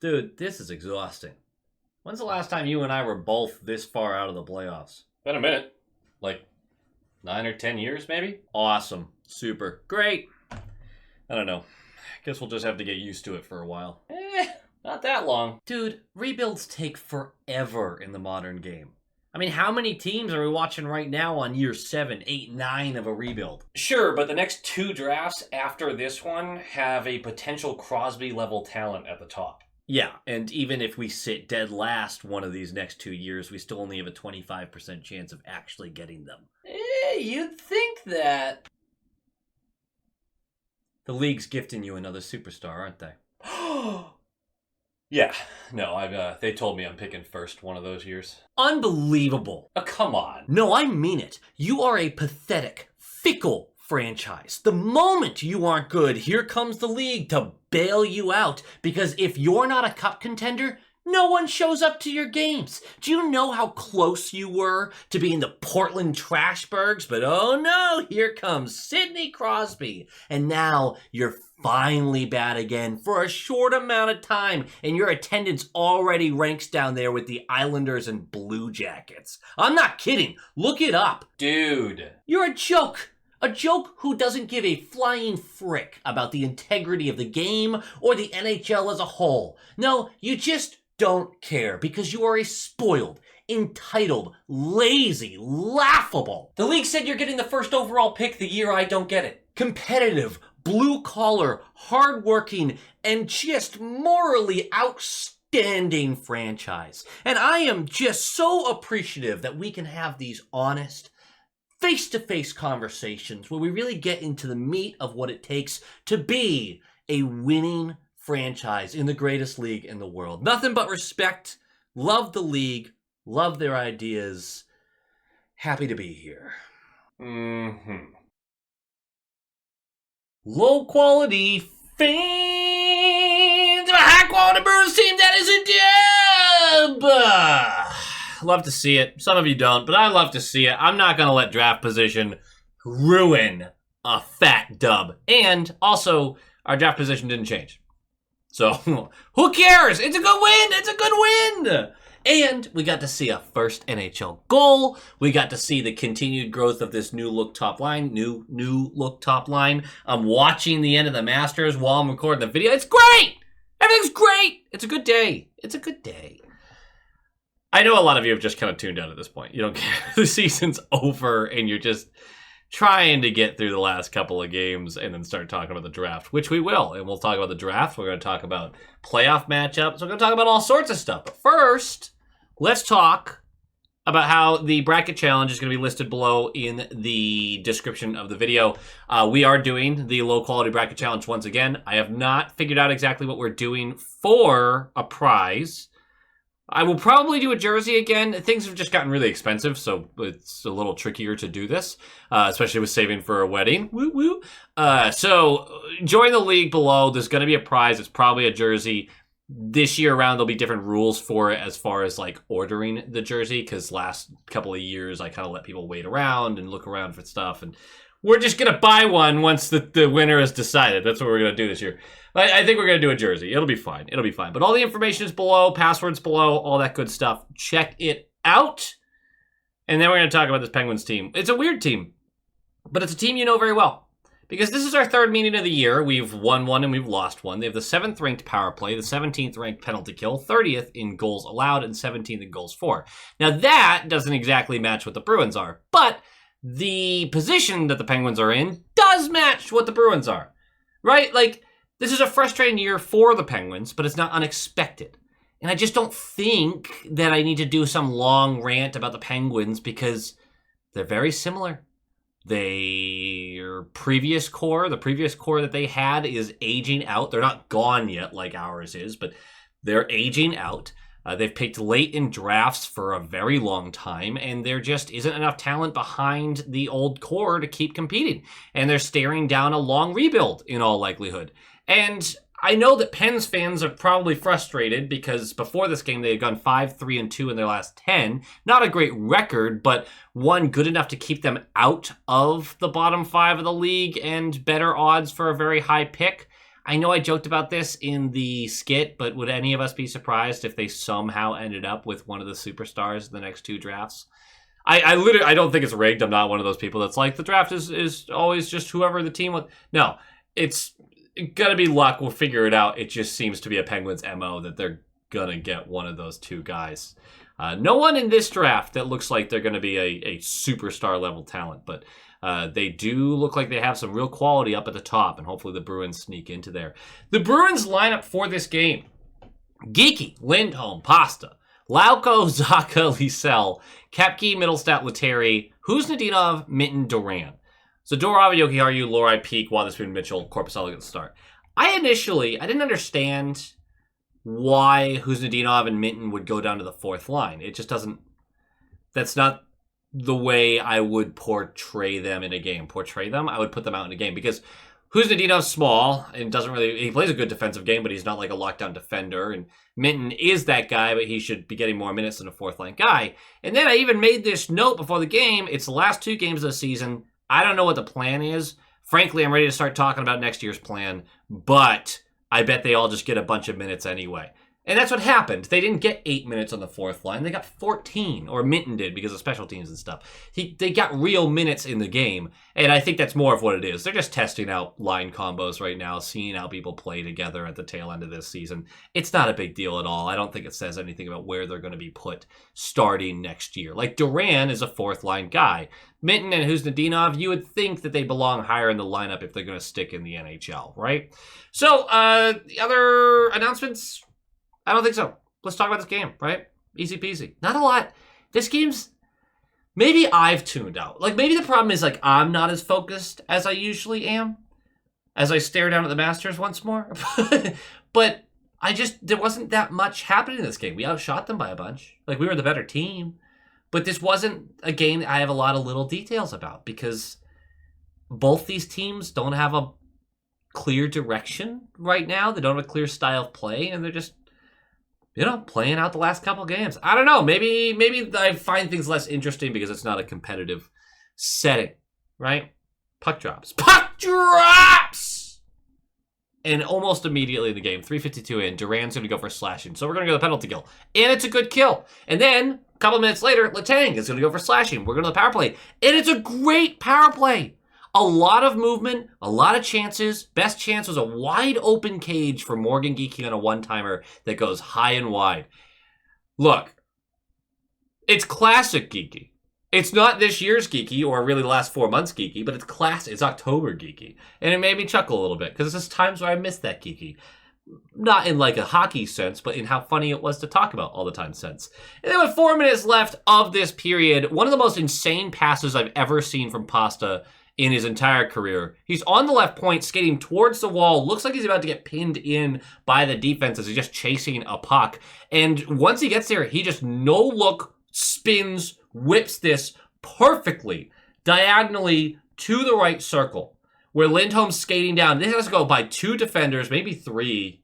Dude, this is exhausting. When's the last time you and I were both this far out of the playoffs? Been a minute. Like 9 or 10 years, maybe? Awesome. Super. Great. I don't know. Guess we'll just have to get used to it for a while. Not that long. Dude, rebuilds take forever in the modern game. I mean, how many teams are we watching right now on year 7, 8, 9 of a rebuild? Sure, but the next 2 drafts after this one have a potential Crosby-level talent at the top. Yeah, and even if we sit dead last one of these next 2 years, we still only have a 25% chance of actually getting them. You'd think that. The league's gifting you another superstar, aren't they? Yeah, no, they told me I'm picking first one of those years. Unbelievable. Come on. No, I mean it. You are a pathetic, fickle franchise. The moment you aren't good, here comes the league to bail you out, because if you're not a cup contender, no one shows up to your games. Do you know how close you were to being the Portland Trashbergs? But oh no, here comes Sidney Crosby. And now you're finally bad again for a short amount of time, and your attendance already ranks down there with the Islanders and Blue Jackets. I'm not kidding. Look it up. Dude. You're a joke. A joke who doesn't give a flying frick about the integrity of the game or the NHL as a whole. No, you just don't care because you are a spoiled, entitled, lazy, laughable. The league said you're getting the first overall pick the year I don't get it. Competitive, blue-collar, hardworking, and just morally outstanding franchise. And I am just so appreciative that we can have these honest, face-to-face conversations where we really get into the meat of what it takes to be a winning franchise in the greatest league in the world. Nothing but respect. Love the league. Love their ideas. Happy to be here. Low quality fans of a high quality Bruins team that is a dub. Love to see it. Some of you don't, but I love to see it. I'm not going to let draft position ruin a fat dub. And also, our draft position didn't change. So, who cares? It's a good win. It's a good win. And we got to see a first NHL goal. We got to see the continued growth of this new look top line. New look top line. I'm watching the end of the Masters while I'm recording the video. It's great. Everything's great. It's a good day. It's a good day. I know a lot of you have just kind of tuned out at this point. You don't care. The season's over and you're just trying to get through the last couple of games and then start talking about the draft, which we will. And we'll talk about the draft. We're going to talk about playoff matchups. We're going to talk about all sorts of stuff. But first, let's talk about how the bracket challenge is going to be listed below in the description of the video. We are doing the low quality bracket challenge once again. I have not figured out exactly what we're doing for a prize. I will probably do a jersey again. Things have just gotten really expensive, so it's a little trickier to do this, especially with saving for a wedding. Woo woo. So join the league below. There's going to be a prize. It's probably a jersey. This year around, there'll be different rules for it as far as like ordering the jersey, because last couple of years I kind of let people wait around and look around for stuff, and we're just going to buy one once the winner is decided. That's what we're going to do this year. I think we're going to do a jersey. It'll be fine. It'll be fine. But all the information is below, passwords below, all that good stuff. Check it out. And then we're going to talk about this Penguins team. It's a weird team, but it's a team you know very well. Because this is our third meeting of the year. We've won one and we've lost one. They have the 7th ranked power play, the 17th ranked penalty kill, 30th in goals allowed, and 17th in goals for. Now that doesn't exactly match what the Bruins are, but the position that the Penguins are in does match what the Bruins are, right? Like, this is a frustrating year for the Penguins, but it's not unexpected. And I just don't think that I need to do some long rant about the Penguins because they're very similar. Their previous core, the previous core that they had is aging out. They're not gone yet like ours is, but they're aging out. They've picked late in drafts for a very long time, and there just isn't enough talent behind the old core to keep competing. And they're staring down a long rebuild in all likelihood. And I know that Pens fans are probably frustrated because before this game they had gone 5-3-2 in their last 10. Not a great record, but one good enough to keep them out of the bottom 5 of the league and better odds for a very high pick. I know I joked about this in the skit, but would any of us be surprised if they somehow ended up with one of the superstars in the next 2 drafts? I literally, I don't think it's rigged. I'm not one of those people that's like, the draft is always just whoever the team with. No, it's gonna be luck. We'll figure it out. It just seems to be a Penguins MO that they're gonna get one of those 2 guys. No one in this draft that looks like they're gonna be a superstar level talent, but they do look like they have some real quality up at the top, and hopefully the Bruins sneak into there. The Bruins lineup for this game: Geeky, Lindholm, Pasta, Lauko, Zacha, Liesel, Kepke, Middlestat, Letary, Huznadinov, Minton, Duran. Zadorov, Jokiharju, Lohrei, Peak, Wotherspoon, Mitchell, Korpisalo at the start. I didn't understand why Huznadinov and Minton would go down to the 4th line. It just doesn't, that's not the way I would portray them in a game. I would put them out in a game, because Huznadinov's small and doesn't really, he plays a good defensive game, but he's not like a lockdown defender. And Minton is that guy, but he should be getting more minutes than a 4th line guy. And then I even made this note before the game. It's the last 2 games of the season. I don't know what the plan is. Frankly, I'm ready to start talking about next year's plan, but I bet they all just get a bunch of minutes anyway. And that's what happened. They didn't get 8 minutes on the 4th line. They got 14, or Minton did because of special teams and stuff. They got real minutes in the game, and I think that's more of what it is. They're just testing out line combos right now, seeing how people play together at the tail end of this season. It's not a big deal at all. I don't think it says anything about where they're going to be put starting next year. Like, Duran is a 4th line guy. Minton and Huznadinov, you would think that they belong higher in the lineup if they're going to stick in the NHL, right? So, the other announcements? I don't think so. Let's talk about this game, right? Easy peasy. Not a lot. This game's, maybe I've tuned out. Like, maybe the problem is, like, I'm not as focused as I usually am as I stare down at the Masters once more. But there wasn't that much happening in this game. We outshot them by a bunch. Like, we were the better team. But this wasn't a game that I have a lot of little details about, because both these teams don't have a clear direction right now. They don't have a clear style of play, and they're just, playing out the last couple games. I don't know. Maybe I find things less interesting because it's not a competitive setting, right? Puck drops. And almost immediately in the game, 3:52 in, Duran's going to go for slashing. So we're going to go to the penalty kill. And it's a good kill. And then, a couple minutes later, Letang is going to go for slashing. We're going to the power play. And it's a great power play. A lot of movement, a lot of chances. Best chance was a wide open cage for Morgan Geeky on a one-timer that goes high and wide. Look, it's classic Geeky. It's not this year's Geeky or really the last 4 months Geeky, but it's classic. It's October Geeky. And it made me chuckle a little bit because there's times where I miss that Geeky. Not in like a hockey sense, but in how funny it was to talk about all the time sense. And then with 4 minutes left of this period, one of the most insane passes I've ever seen from Pasta in his entire career. He's on the left point, skating towards the wall. Looks like he's about to get pinned in by the defense as he's just chasing a puck. And once he gets there, he just no-look spins, whips this perfectly, diagonally to the right circle, where Lindholm's skating down. This has to go by 2 defenders, maybe 3.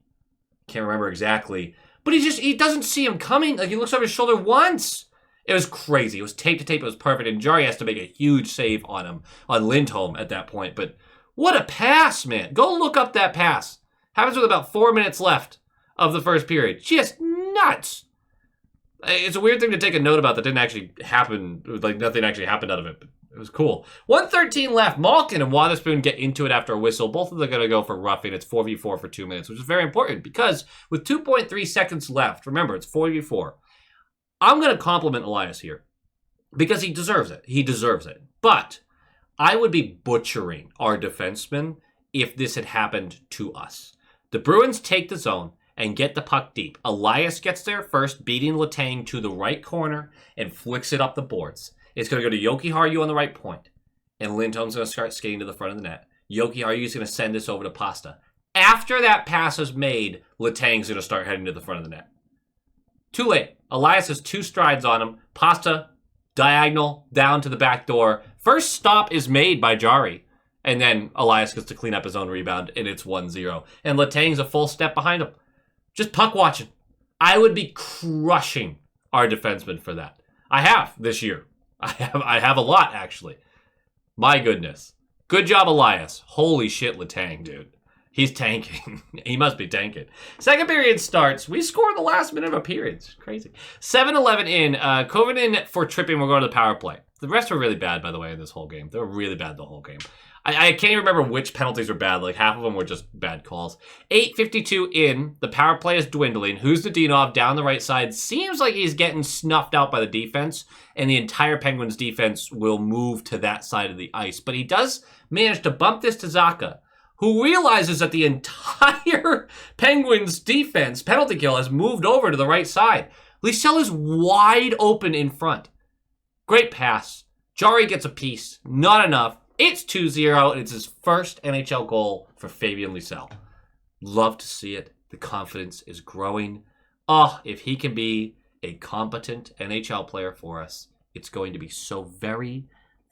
Can't remember exactly. But he doesn't see him coming. Like, he looks over his shoulder once. It was crazy. It was tape to tape. It was perfect. And Jari has to make a huge save on him, on Lindholm at that point. But what a pass, man. Go look up that pass. Happens with about 4 minutes left of the first period. Just nuts. It's a weird thing to take a note about that didn't actually happen. Like, nothing actually happened out of it. But it was cool. 1:13 left. Malkin and Wotherspoon get into it after a whistle. Both of them are going to go for roughing. It's 4v4 for 2 minutes, which is very important because with 2.3 seconds left, remember, it's 4v4. I'm going to compliment Elias here because he deserves it. He deserves it. But I would be butchering our defensemen if this had happened to us. The Bruins take the zone and get the puck deep. Elias gets there first, beating Letang to the right corner and flicks it up the boards. It's going to go to Jokiharju on the right point, and Lindholm's going to start skating to the front of the net. Jokiharju is going to send this over to Pasta. After that pass is made, Letang's going to start heading to the front of the net. Too late. Elias has 2 strides on him. Pasta, diagonal, down to the back door. First stop is made by Jari. And then Elias gets to clean up his own rebound, and it's 1-0. And Letang's a full step behind him. Just puck watching. I would be crushing our defensemen for that. I have this year. I have a lot, actually. My goodness. Good job, Elias. Holy shit, Letang, dude. He's tanking. He must be tanking. Second period starts. We score in the last minute of a period. It's crazy. 7-11 in. Kovanen for tripping. We're going to the power play. The rest were really bad, by the way, in this whole game. They were really bad the whole game. I can't even remember which penalties were bad. Like, half of them were just bad calls. 8:52 in. The power play is dwindling. Husnudinov down the right side. Seems like he's getting snuffed out by the defense, and the entire Penguins defense will move to that side of the ice. But he does manage to bump this to Zacha, who realizes that the entire Penguins defense penalty kill has moved over to the right side. Liesel is wide open in front. Great pass. Jari gets a piece. Not enough. It's 2-0, and it's his first NHL goal for Fabian Liesel. Love to see it. The confidence is growing. Oh, if he can be a competent NHL player for us, it's going to be so very,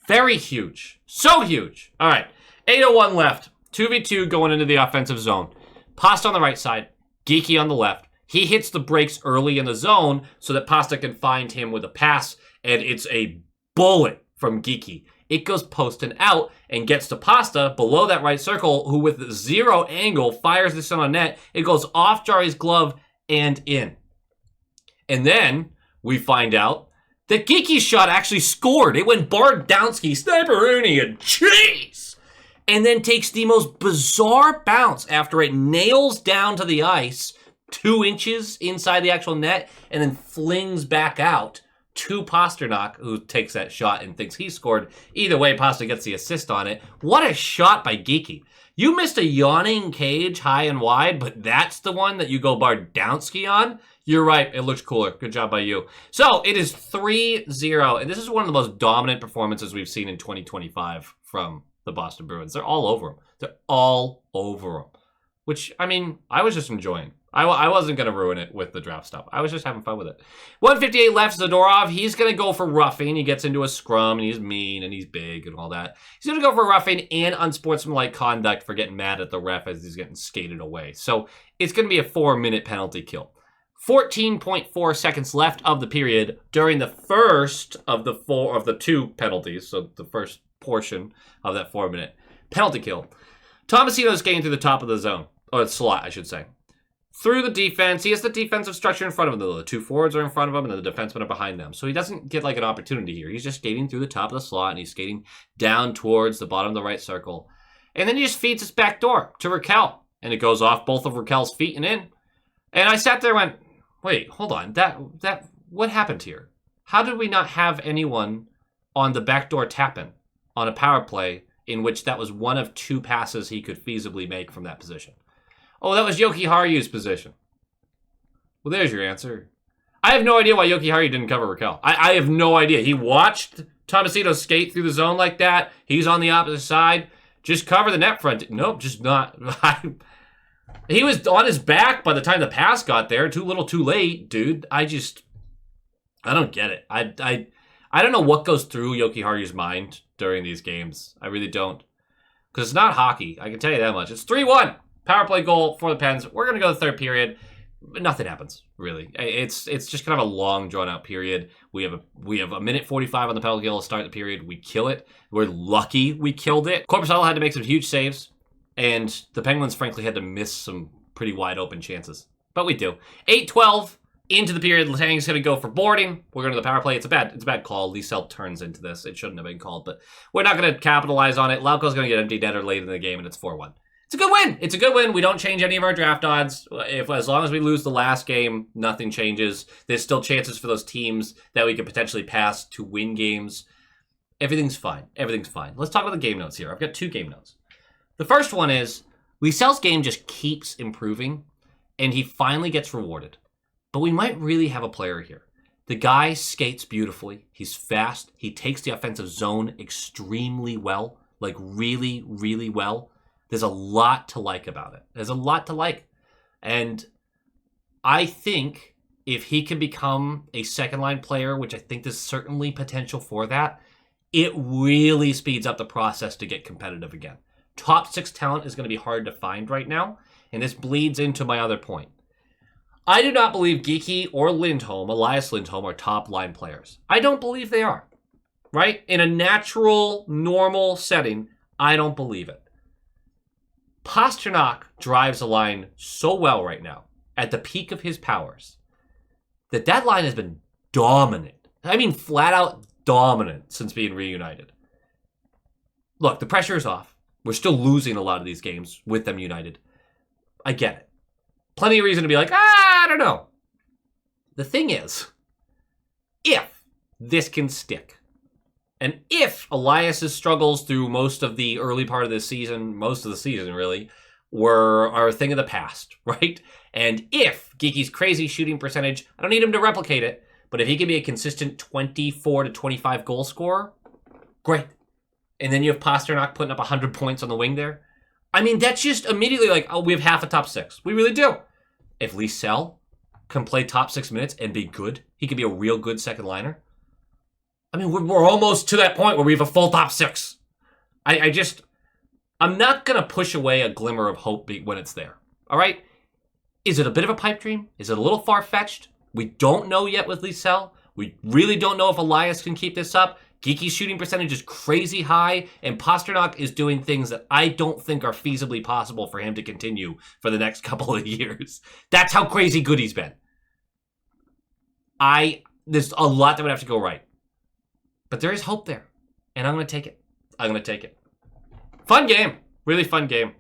very huge. So huge. All right, 8:01 left. 2v2 going into the offensive zone. Pasta on the right side. Geeky on the left. He hits the brakes early in the zone so that Pasta can find him with a pass, and it's a bullet from Geeky. It goes post and out and gets to Pasta below that right circle, who with zero angle fires this on a net. It goes off Jari's glove and in. And then we find out that Geeky's shot actually scored. It went Bardowski, Sniperoonie, and jeez! And then takes the most bizarre bounce after it nails down to the ice 2 inches inside the actual net and then flings back out to Pasternak, who takes that shot and thinks he scored. Either way, Pasta gets the assist on it. What a shot by Geeky. You missed a yawning cage high and wide, but that's the one that you go Bardowski on? You're right. It looks cooler. Good job by you. So it is 3-0, and this is one of the most dominant performances we've seen in 2025 from the Boston Bruins. They're all over them. They're all over them, which, I mean, I was just enjoying. I wasn't going to ruin it with the draft stuff. I was just having fun with it. 1:58 left, Zadorov. He's going to go for roughing. He gets into a scrum, and he's mean, and he's big, and all that. He's going to go for roughing and unsportsmanlike conduct for getting mad at the ref as he's getting skated away. So it's going to be a 4-minute penalty kill. 14.4 seconds left of the period during the first of the 2 penalties, so the first portion of that 4-minute penalty kill. Tomasino's getting through the top of the zone, or the slot, I should say. Through the defense, he has the defensive structure in front of him. The 2 forwards are in front of him, and the defensemen are behind them. So he doesn't get like an opportunity here. He's just skating through the top of the slot, and he's skating down towards the bottom of the right circle. And then he just feeds his back door to Raquel, and it goes off both of Raquel's feet and in. And I sat there and went, wait, hold on. That what happened here? How did we not have anyone on the backdoor tap-in on a power play in which that was one of 2 passes he could feasibly make from that position? Oh, that was Yoki Haru's position. Well, there's your answer. I have no idea why Yoki Haru didn't cover Raquel. I have no idea. He watched Tomasino skate through the zone like that. He's on the opposite side. Just cover the net front. Nope, just not. He was on his back by the time the pass got there. Too little, too late, dude. I don't get it. I don't know what goes through Yoki Haru's mind during these games. I really don't. Because it's not hockey. I can tell you that much. It's 3-1. Power play goal for the Pens. We're going to go to the third period. Nothing happens, really. It's just kind of a long, drawn-out period. We have a minute 45 on the penalty kill to start the period. We kill it. We're lucky we killed it. Korpisalo had to make some huge saves, and the Penguins, frankly, had to miss some pretty wide-open chances. But we do. 8-12 into the period. Letang's going to go for boarding. We're going to the power play. It's a bad call. Liesel turns into this. It shouldn't have been called, but we're not going to capitalize on it. Lauko's going to get empty netter late in the game, and it's 4-1. It's a good win. It's a good win. We don't change any of our draft odds. As long as we lose the last game, nothing changes. There's still chances for those teams that we could potentially pass to win games. Everything's fine. Everything's fine. Let's talk about the game notes here. I've got 2 game notes. The first one is Liesel's game just keeps improving, and he finally gets rewarded. But we might really have a player here. The guy skates beautifully. He's fast. He takes the offensive zone extremely well, like really, really well. There's a lot to like about it. There's a lot to like. And I think if he can become a second-line player, which I think there's certainly potential for that, it really speeds up the process to get competitive again. Top 6 talent is going to be hard to find right now, and this bleeds into my other point. I do not believe Geeky or Lindholm, Elias Lindholm, are top-line players. I don't believe they are. Right? In a natural, normal setting, I don't believe it. Pasternak drives a line so well right now, at the peak of his powers, that line has been dominant. I mean, flat out dominant since being reunited. Look, the pressure is off. We're still losing a lot of these games with them united. I get it. Plenty of reason to be like, I don't know. The thing is, if this can stick, and if Elias's struggles through most of the early part of this season, most of the season really, are a thing of the past, right? And if Geeky's crazy shooting percentage, I don't need him to replicate it, but if he can be a consistent 24 to 25 goal scorer, great. And then you have Pasternak putting up 100 points on the wing there. I mean, that's just immediately like, oh, we have half a top six. We really do. If Lysell can play top 6 minutes and be good, he can be a real good second liner. I mean, we're almost to that point where we have a full top six. I'm not going to push away a glimmer of hope when it's there. All right? Is it a bit of a pipe dream? Is it a little far-fetched? We don't know yet with Lysell. We really don't know if Elias can keep this up. Geeky's shooting percentage is crazy high, and Pasternak is doing things that I don't think are feasibly possible for him to continue for the next couple of years. That's how crazy good he's been. There's a lot that would have to go right. But there is hope there, and I'm going to take it. I'm going to take it. Fun game. Really fun game.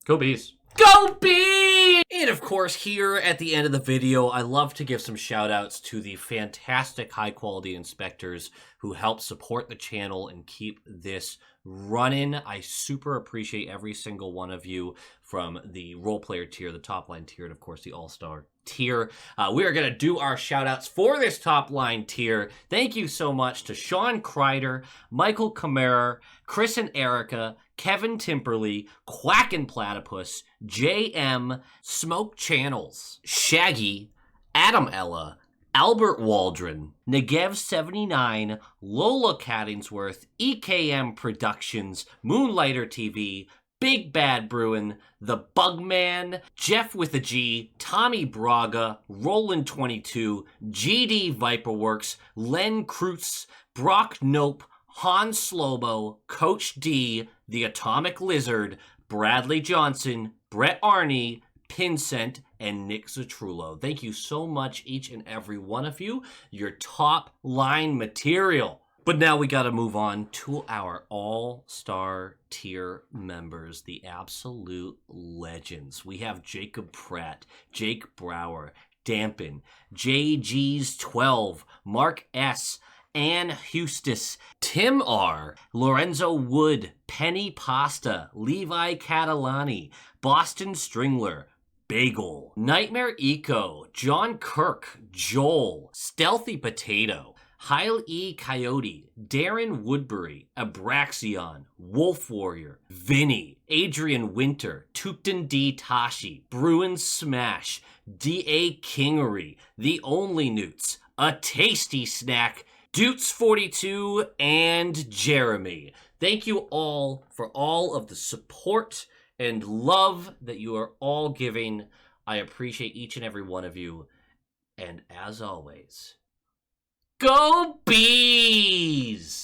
Go Bees. Go Bees! And of course, here at the end of the video, I love to give some shout outs to the fantastic high quality inspectors who help support the channel and keep this running. I super appreciate every single one of you, from the role player tier, the top line tier, and of course the all-star tier. We are going to do our shout outs for this top line tier. Thank you so much to Sean Kreider, Michael Kamara, Chris and Erica, Kevin Timperley, Quackin' Platypus, JM, Smoke Channels, Shaggy, Adam Ella, Albert Waldron, Negev79, Lola Cattingsworth, EKM Productions, Moonlighter TV, Big Bad Bruin, The Bugman, Jeff with a G, Tommy Braga, Roland22, GD Viperworks, Len Kreutz, Brock Nope, Hans Slobo, Coach D, The Atomic Lizard, Bradley Johnson, Brett Arney, Pincent, and Nick Zatrullo. Thank you so much, each and every one of you. Your top line material. But now we got to move on to our all-star tier members, the absolute legends. We have Jacob Pratt, Jake Brower, Dampen, JG's 12, Mark S., Ann Hustis, Tim R., Lorenzo Wood, Penny Pasta, Levi Catalani, Boston Stringler, Bagel, Nightmare Eco, John Kirk, Joel, Stealthy Potato, Heil E. Coyote, Darren Woodbury, Abraxion, Wolf Warrior, Vinny, Adrian Winter, Tukton D. Tashi, Bruin Smash, D.A. Kingery, The Only Newts, A Tasty Snack, Dutes42, and Jeremy. Thank you all for all of the support and love that you are all giving. I appreciate each and every one of you. And as always, go Bees!